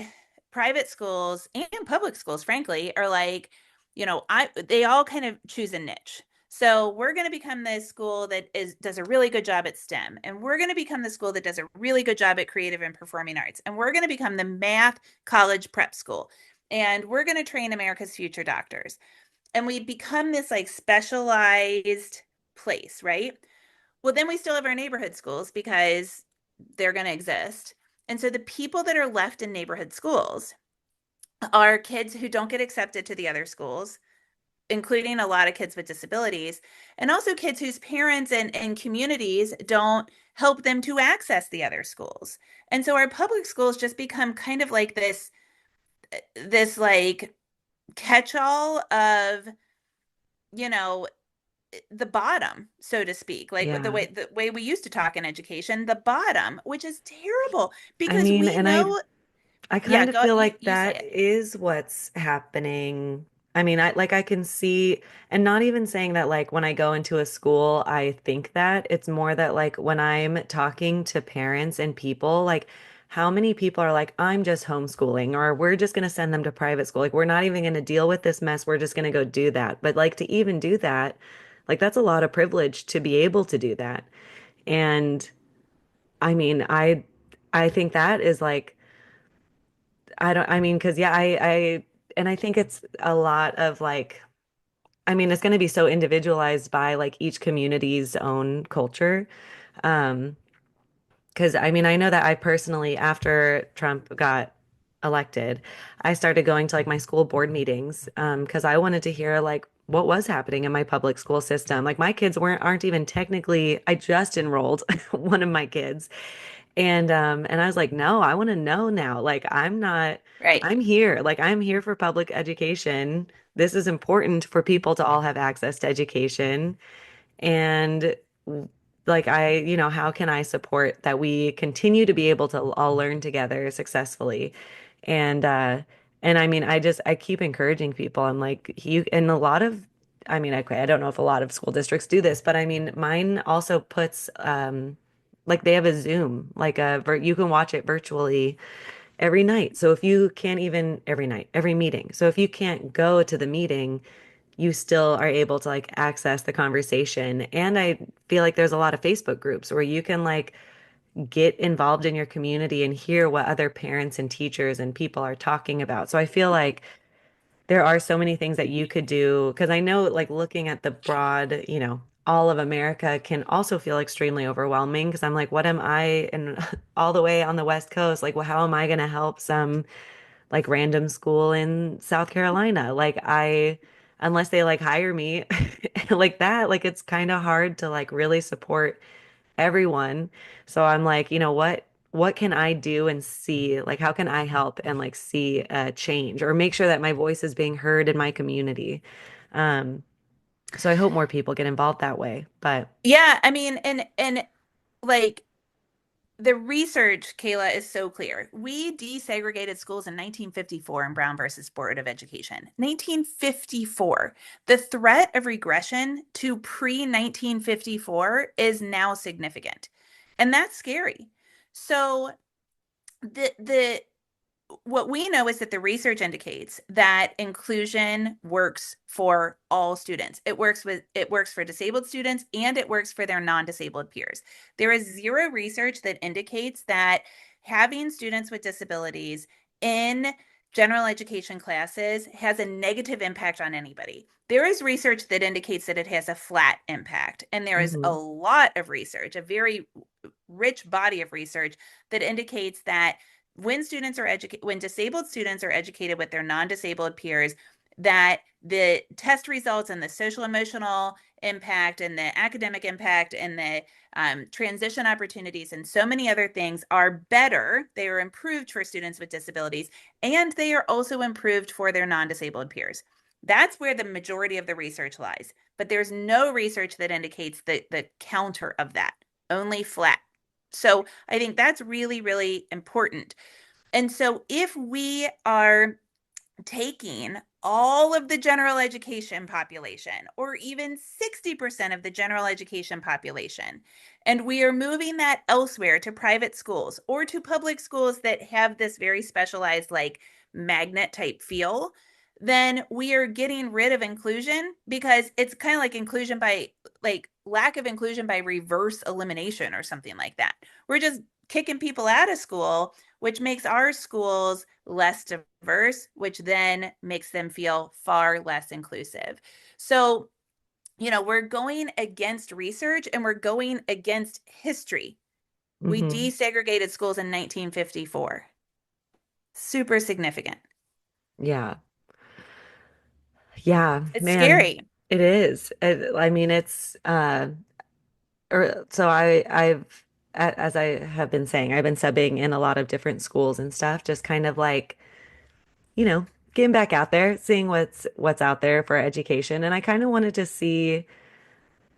private schools and public schools, frankly, are like, I they all kind of choose a niche. So we're going to become the school that does a really good job at STEM, and we're going to become the school that does a really good job at creative and performing arts, and we're going to become the math college prep school. and we're going to train America's future doctors. And we become this like specialized place, right? Well, then we still have our neighborhood schools because they're going to exist. And so the people that are left in neighborhood schools are kids who don't get accepted to the other schools, including a lot of kids with disabilities, and also kids whose parents and communities don't help them to access the other schools. And so our public schools just become kind of like this like catch-all of, you know, the bottom, so to speak, like with Yeah. the way we used to talk in education, the bottom, which is terrible I because mean, we and I know, I yeah, kind of go feel like you say that it. is what's happening. I mean, I can see, and not even saying that like when I go into a school, I think that. It's more that like when I'm talking to parents and people, like how many people are like, I'm just homeschooling, or we're just going to send them to private school. Like we're not even going to deal with this mess. We're just going to go do that. But like to even do that, like that's a lot of privilege to be able to do that. And I mean, I think that is like I don't, I mean, because yeah, and I think it's a lot of like, I mean, it's going to be so individualized by like each community's own culture. Um, because I mean, I know that I personally, after Trump got elected, I started going to like my school board meetings, because I wanted to hear like what was happening in my public school system. Like my kids aren't even technically, I just enrolled one of my kids. And I was like, no, I want to know now. Like I'm not Right. I'm here. Like I'm here for public education. This is important for people to all have access to education. And like how can I support that we continue to be able to all learn together successfully? And and I mean, I keep encouraging people. I'm like, you and a lot of I mean, okay, I don't know if a lot of school districts do this, but I mean, mine also puts like they have a Zoom, like you can watch it virtually every night. So if you can't even every night, every meeting. So if you can't go to the meeting, you still are able to like access the conversation. And I feel like there's a lot of Facebook groups where you can like get involved in your community and hear what other parents and teachers and people are talking about. So I feel like there are so many things that you could do because I know like looking at the broad, all of America can also feel extremely overwhelming because I'm like, what am I and all the way on the West Coast? Like, well, how am I going to help some like random school in South Carolina? Unless they like hire me like that, like it's kind of hard to like really support everyone. So I'm like, what can I do and see? Like, how can I help and like see a change or make sure that my voice is being heard in my community? Um, so I hope more people get involved that way. But Yeah, I mean, and like the research, Kayla, is so clear. We desegregated schools in 1954 in Brown versus Board of Education. 1954. The threat of regression to pre-1954 is now significant. And that's scary. So the what we know is that the research indicates that inclusion works for all students. It works for disabled students and it works for their non-disabled peers. There is zero research that indicates that having students with disabilities in general education classes has a negative impact on anybody. There is research that indicates that it has a flat impact, and there is a mhm, lot of research, a very rich body of research that indicates that when disabled students are educated with their non-disabled peers, that the test results and the social emotional impact and the academic impact and the transition opportunities and so many other things are better. They are improved for students with disabilities, and they are also improved for their non-disabled peers. That's where the majority of the research lies. But there's no research that indicates the counter of that, only flat. So I think that's really, really important. And so if we are taking all of the general education population, or even 60% of the general education population, and we are moving that elsewhere to private schools or to public schools that have this very specialized, like magnet type feel, then we are getting rid of inclusion because it's kind of like inclusion by like lack of inclusion by reverse elimination or something like that. We're just kicking people out of school, which makes our schools less diverse, which then makes them feel far less inclusive. So, we're going against research and we're going against history. We Hmm. desegregated schools in 1954. Super significant. Yeah. Yeah, It's man, scary. it is. I mean, it's so as I have been saying, I've been subbing in a lot of different schools and stuff, just kind of like, you know, getting back out there, seeing what's out there for education. And I kind of wanted to see,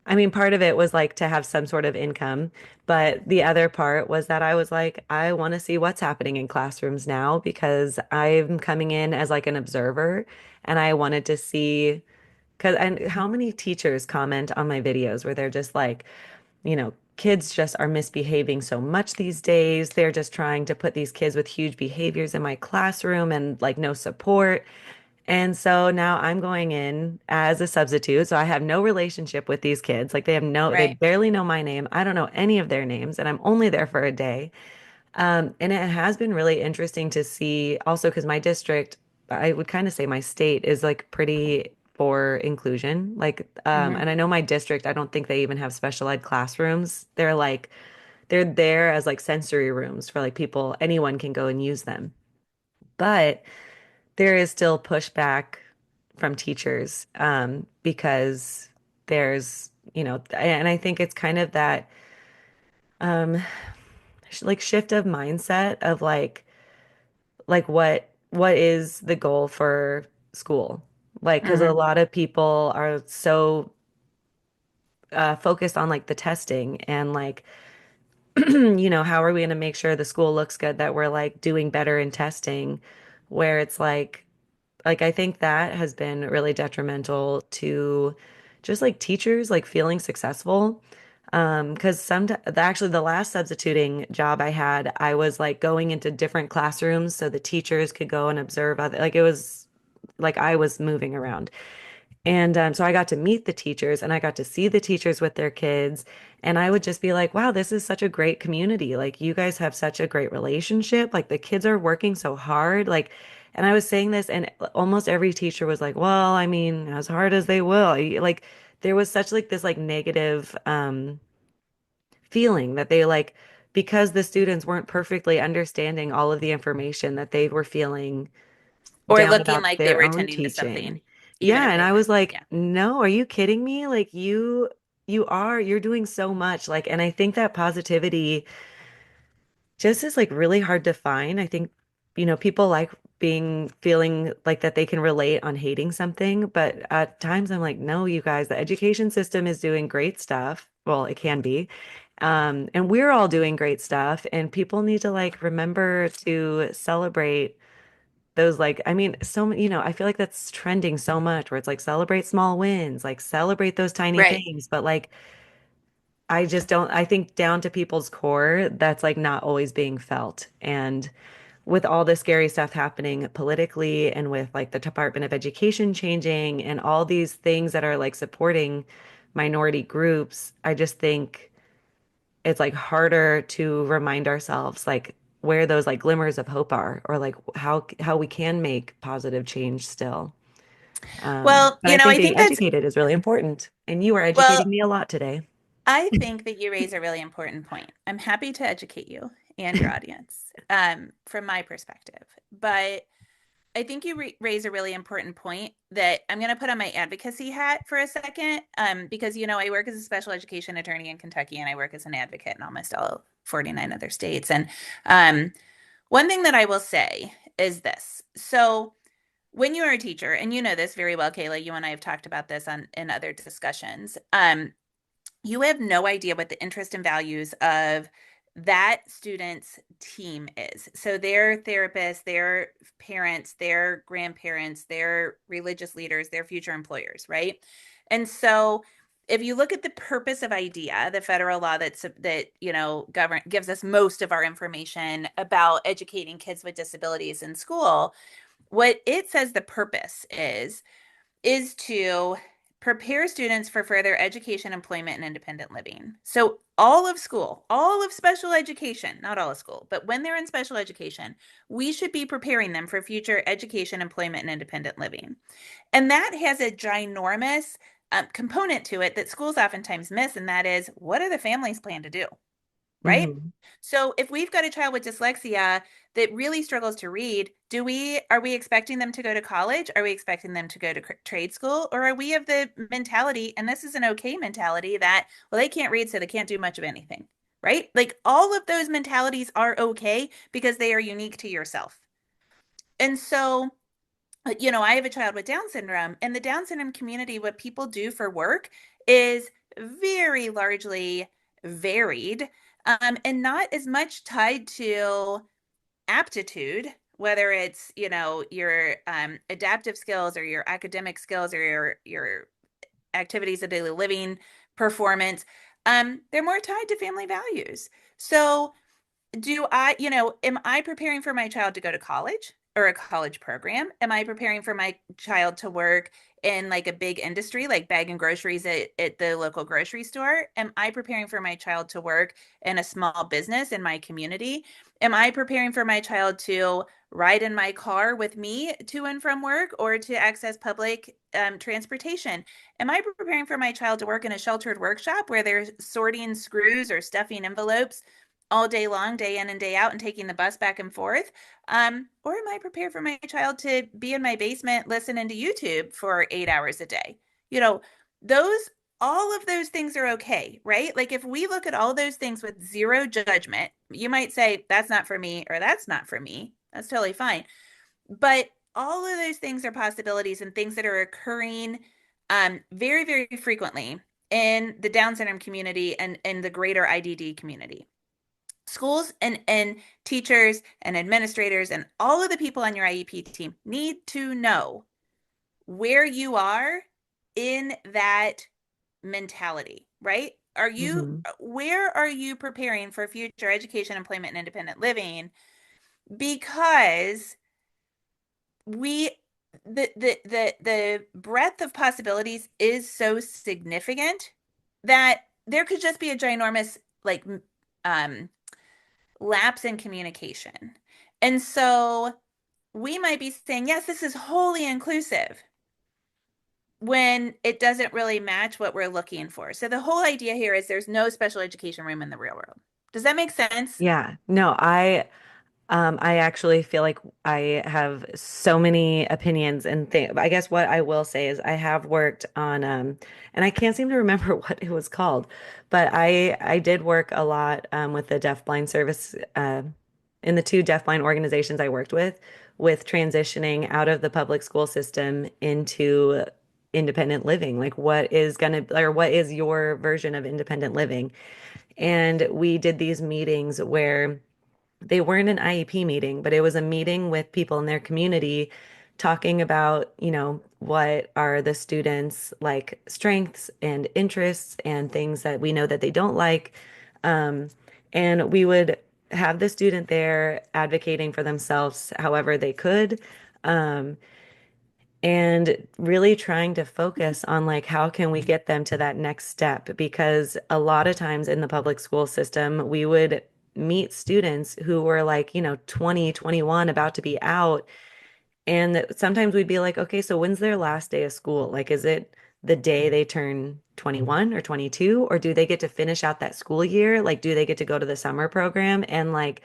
I mean, part of it was like to have some sort of income, but the other part was that I was like, I want to see what's happening in classrooms now because I'm coming in as like an observer and I wanted to see. Because, and how many teachers comment on my videos where they're just like, kids just are misbehaving so much these days. They're just trying to put these kids with huge behaviors in my classroom and like no support. And so now I'm going in as a substitute. So I have no relationship with these kids. Like they Right. barely know my name. I don't know any of their names, and I'm only there for a day. And it has been really interesting to see also because my district, I would kind of say my state is like pretty for inclusion. Like, Hmm. and I know my district, I don't think they even have special ed classrooms. They're there as like sensory rooms for like people, anyone can go and use them. But there is still pushback from teachers, because there's, and I think it's kind of that, um, like shift of mindset of like what is the goal for school? Like, because a Hmm. lot of people are so focused on like the testing and like, how are we going to make sure the school looks good that we're like doing better in testing, where it's like I think that has been really detrimental to just like teachers like feeling successful. Because actually the last substituting job I had, I was like going into different classrooms so the teachers could go and observe other, like it was like I was moving around. And so I got to meet the teachers and I got to see the teachers with their kids. And I would just be like, wow, this is such a great community. Like, you guys have such a great relationship. Like, the kids are working so hard. Like, and I was saying this, and almost every teacher was like, well, I mean, as hard as they will. Like, there was such like this like negative feeling that they like, because the students weren't perfectly understanding all of the information that they were feeling Or down looking about like they their were own attending to teaching. something, even Yeah, if and they I weren't. was like, Yeah. "No, are you kidding me? Like you're doing so much." Like, and I think that positivity just is like really hard to find. I think, people like feeling like that they can relate on hating something, but at times I'm like, "No, you guys, the education system is doing great stuff." Well, it can be. And we're all doing great stuff, and people need to like remember to celebrate those like I mean so many, I feel like that's trending so much where it's like celebrate small wins, like celebrate those tiny Right. things, but like I just don't I think down to people's core that's like not always being felt. And with all the scary stuff happening politically and with like the Department of Education changing and all these things that are like supporting minority groups, I just think it's like harder to remind ourselves like where those like glimmers of hope are or like how we can make positive change still. Well, But I think I being think that's, educated is really important. And you are educating well, me a lot today. I think that you raise a really important point. I'm happy to educate you and your audience, from my perspective. But I think you raise a really important point that I'm going to put on my advocacy hat for a second, because, I work as a special education attorney in Kentucky and I work as an advocate in almost all 49 other states. And um, one thing that I will say is this. So, when you are a teacher, and you know this very well, Kayla, you and I have talked about this on in other discussions. You have no idea what the interest and values of that student's team is. So their therapists, their parents, their grandparents, their religious leaders, their future employers, right? And so if you look at the purpose of IDEA, the federal law that govern gives us most of our information about educating kids with disabilities in school, what it says the purpose is to prepare students for further education, employment, and independent living. So, all of school, all of special education, not all of school, but when they're in special education, we should be preparing them for future education, employment, and independent living. And that has a ginormous component to it that schools oftentimes miss, and that is, what are the families plan to do? Right? Hmm. So if we've got a child with dyslexia that really struggles to read, do we are we expecting them to go to college? Are we expecting them to go to trade school? Or are we of the mentality, and this is an okay mentality, that, well, they can't read, so they can't do much of anything, right? Like all of those mentalities are okay because they are unique to yourself. And so I have a child with Down syndrome, and the Down syndrome community, what people do for work is very largely varied, and not as much tied to aptitude, whether it's, your adaptive skills or your academic skills or your activities of daily living performance. They're more tied to family values. So am I preparing for my child to go to college or a college program? Am I preparing for my child to work in like a big industry, like bagging groceries at the local grocery store? Am I preparing for my child to work in a small business in my community? Am I preparing for my child to ride in my car with me to and from work or to access public transportation? Am I preparing for my child to work in a sheltered workshop where they're sorting screws or stuffing envelopes all day long, day in and day out, and taking the bus back and forth? Or am I prepared for my child to be in my basement listening to YouTube for 8 hours a day? You know, those all of those things are okay, right? Like if we look at all those things with zero judgment, you might say, that's not for me, or that's not for me. That's totally fine. But all of those things are possibilities and things that are occurring very, very frequently in the Down syndrome community and the greater IDD community. Schools and teachers and administrators and all of the people on your IEP team need to know where you are in that mentality, right? Hmm. Where are you preparing for future education, employment, and independent living? Because we the breadth of possibilities is so significant that there could just be a ginormous like um lapse in communication. And so we might be saying, yes, this is wholly inclusive when it doesn't really match what we're looking for. So the whole idea here is there's no special education room in the real world. Does that make sense? Yeah. No, I actually feel like I have so many opinions and things. I guess what I will say is I have worked on and I can't seem to remember what it was called, but I did work a lot with the deafblind service in the two deafblind organizations I worked with transitioning out of the public school system into independent living. Like what is your version of independent living? And we did these meetings where they weren't an IEP meeting, but it was a meeting with people in their community talking about, what are the students' like strengths and interests and things that we know that they don't like. Um, and we would have the student there advocating for themselves however they could. Um, and really trying to focus on like how can we get them to that next step, because a lot of times in the public school system we would meet students who were like 20, 21, about to be out, and sometimes we'd be like, okay, so when's their last day of school? Like, is it the day they turn 21 or 22, or do they get to finish out that school year? Like, do they get to go to the summer program? And like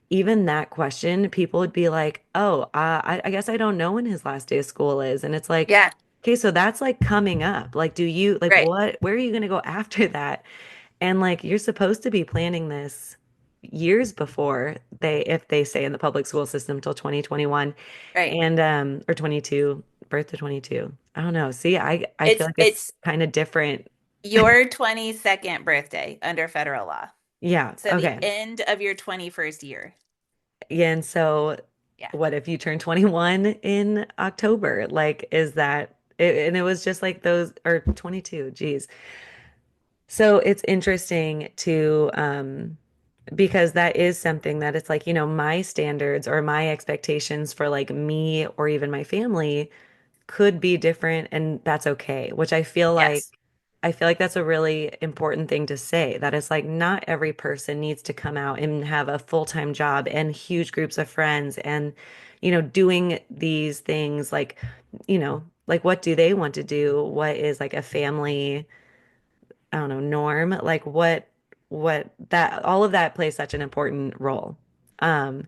even that question, people would be like, "Oh, I guess I don't know when his last day of school is." And it's like, Yeah, okay, so that's like coming up. Like, do you like right, where are you going to go after that? And like, you're supposed to be planning this years before if they say in the public school system till 2021 right. and or 22, birth to 22. I don't know. See, I feel It's like it's it's kind of different. your 22nd birthday under federal law. Yeah. So the Okay. end of your 21st year. Yeah, and so Yeah. what if you turn 21 in October? Like, is that it? And it was just like those, or 22, geez. So it's interesting to, because that is something that it's like, my standards or my expectations for like me or even my family could be different and that's okay, which Yes. I feel like that's a really important thing to say. That it's like not every person needs to come out and have a full-time job and huge groups of friends and, doing these things like, like what do they want to do? What is like a family, I don't know, norm? Like what that all of that plays such an important role. Um,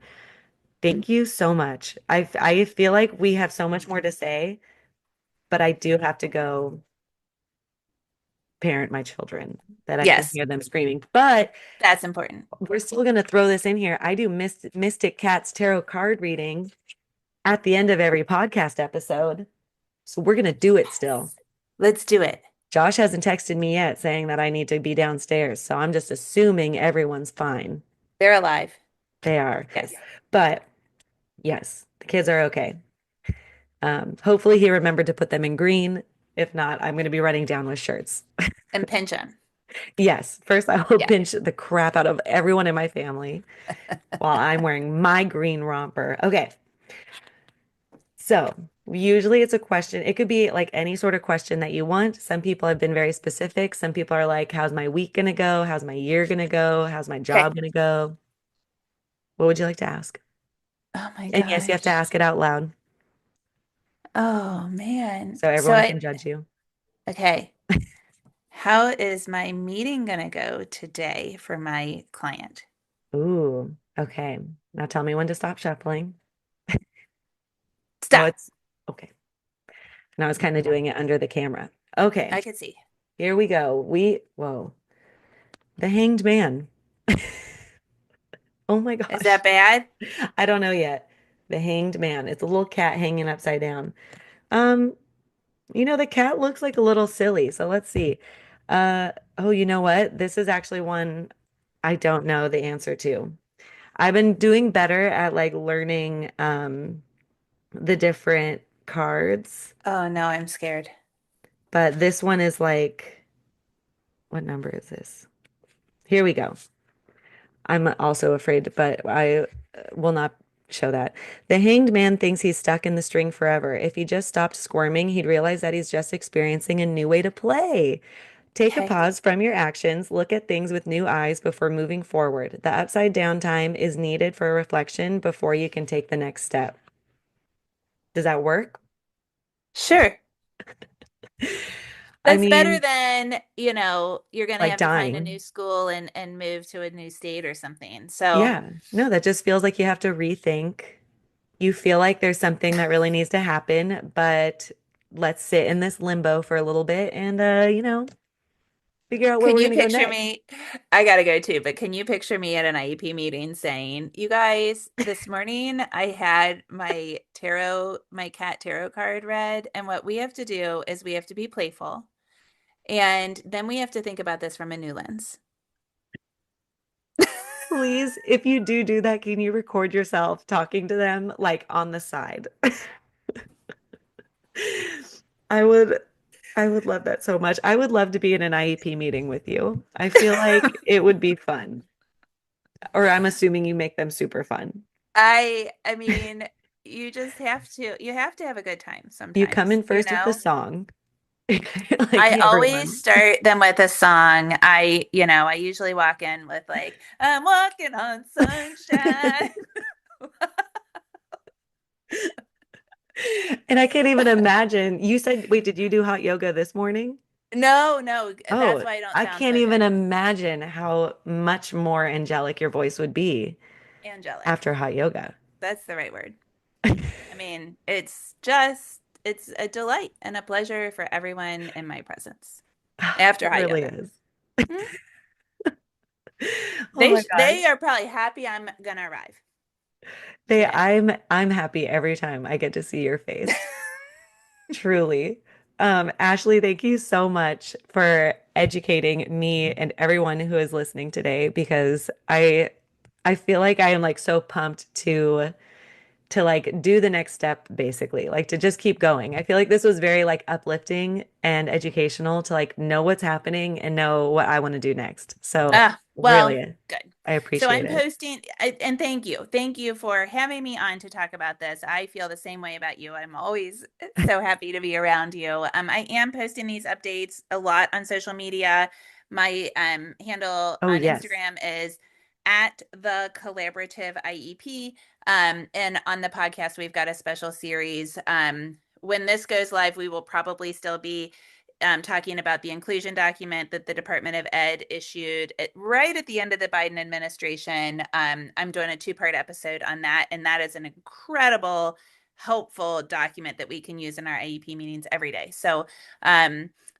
thank you so much. I feel like we have so much more to say, but I do have to go parent my children that I can Yes. hear them screaming. But That's important. we're still going to throw this in here. I do Mystic Cat's tarot card reading at the end of every podcast episode. So we're going to do it still. Yes. Let's do it. Josh hasn't texted me yet saying that I need to be downstairs. So I'm just assuming everyone's fine. They're alive. They are. Yes. But yes, the kids are okay. Hopefully he remembered to put them in green. If not, I'm going to be running down with shirts. And pinch them. Yes, first I will Yeah. pinch the crap out of everyone in my family while I'm wearing my green romper. Okay, so usually it's a question. It could be like any sort of question that you want. Some people have been very specific. Some people are like, how's my week gonna go? How's my year gonna go? How's my Okay. job gonna go? What would you like to ask? Oh my And yes, you have to gosh. ask it out loud Oh man. so So everyone I, can judge you. okay. How is my meeting gonna go today for my client? Ooh, okay. Now tell me when to stop shuffling. Oh, Stop. it's okay. And I was kind of doing it under the camera. Okay, I can see. here we go. Whoa, the hanged man. Oh my Is gosh. that bad? I don't know yet. The hanged man. It's a little cat hanging upside down. Um, the cat looks like a little silly, so let's see. Oh, you know what? This is actually one I don't know the answer to. I've been doing better at like learning the different cards, Oh no, I'm scared. but this one is like, what number is this? Here we go. I'm also afraid, but I will not show that. The hanged man thinks he's stuck in the string forever. If he just stopped squirming, he'd realize that he's just experiencing a new way to play. Take a Okay. pause from your actions, look at things with new eyes before moving forward. The upside down time is needed for a reflection before you can take the next step. Does that work? Sure. I That's better mean, than, you're gonna like have to find a new dying. school and move to a new state or something. So, Yeah. No, that just feels like you have to rethink. You feel like there's something that really needs to happen, but let's sit in this limbo for a little bit and figure out where can we're you gonna go picture next. me? I gotta go too, but can you picture me at an IEP meeting saying, "You guys, this morning I had my cat tarot card read, and what we have to do is we have to be playful, and then we have to think about this from a new lens." Please, if you do that, can you record yourself talking to them like on the side? I would I would love that so much. I would love to be in an IEP meeting with you. I feel like it would be fun. Or I'm assuming you make them super fun. I mean, you have to have a good time You come sometimes, in first with the song, like I always everyone. start them with a song. I usually walk in with like, I'm walking on sunshine. And I can't even imagine. You said, wait, did you do hot yoga this morning? No, no, that's Oh, why I don't I sound can't so even good. imagine how much more angelic your voice would be Angelic. after hot yoga. That's the right word. I mean, it's a delight and a pleasure for everyone in my presence after It hot really yoga. is. Hmm? Oh my They gosh. are probably happy I'm gonna arrive They today. I'm happy every time I get to see your face. Truly. Ashley, thank you so much for educating me and everyone who is listening today because I feel like I am like so pumped to like do the next step basically, like to just keep going. I feel like this was very like uplifting and educational to like know what's happening and know what I want to do next. So Ah, well, really, good. I So appreciate I'm it. posting, and thank you. Thank you for having me on to talk about this. I feel the same way about you. I'm always so happy to be around you. I am posting these updates a lot on social media. My handle Oh, on yes. Instagram is at the collaborative IEP. And on the podcast, we've got a special series. When this goes live, we will probably still be talking about the inclusion document that the Department of Ed issued right at the end of the Biden administration. I'm doing a two-part episode on that, and that is an incredible, helpful document that we can use in our IEP meetings every day. So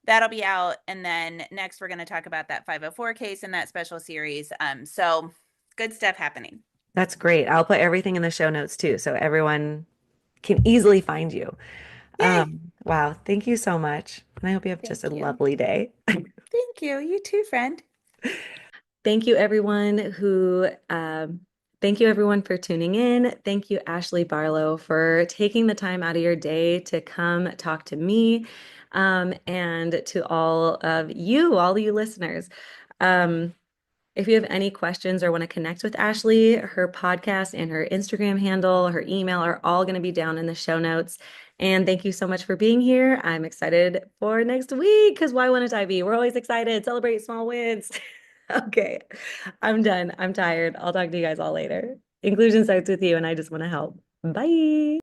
that'll be out. And then next, we're going to talk about that 504 case in that special series. So good stuff happening. That's great. I'll put everything in the show notes too, so everyone can easily find you. Yay. Wow. Thank you so much. And I hope you have just a Thank you. lovely day. Thank you. You too, friend. Thank you, everyone thank you, everyone, for tuning in. Thank you, Ashley Barlow, for taking the time out of your day to come talk to me, and to all you listeners. Um, if you have any questions or want to connect with Ashley, her podcast and her Instagram handle, her email are all going to be down in the show notes. And thank you so much for being here. I'm excited for next week because why wouldn't I be? We're always excited. Celebrate small wins. Okay, I'm done. I'm tired. I'll talk to you guys all later. Inclusion starts with you, and I just want to help. Bye.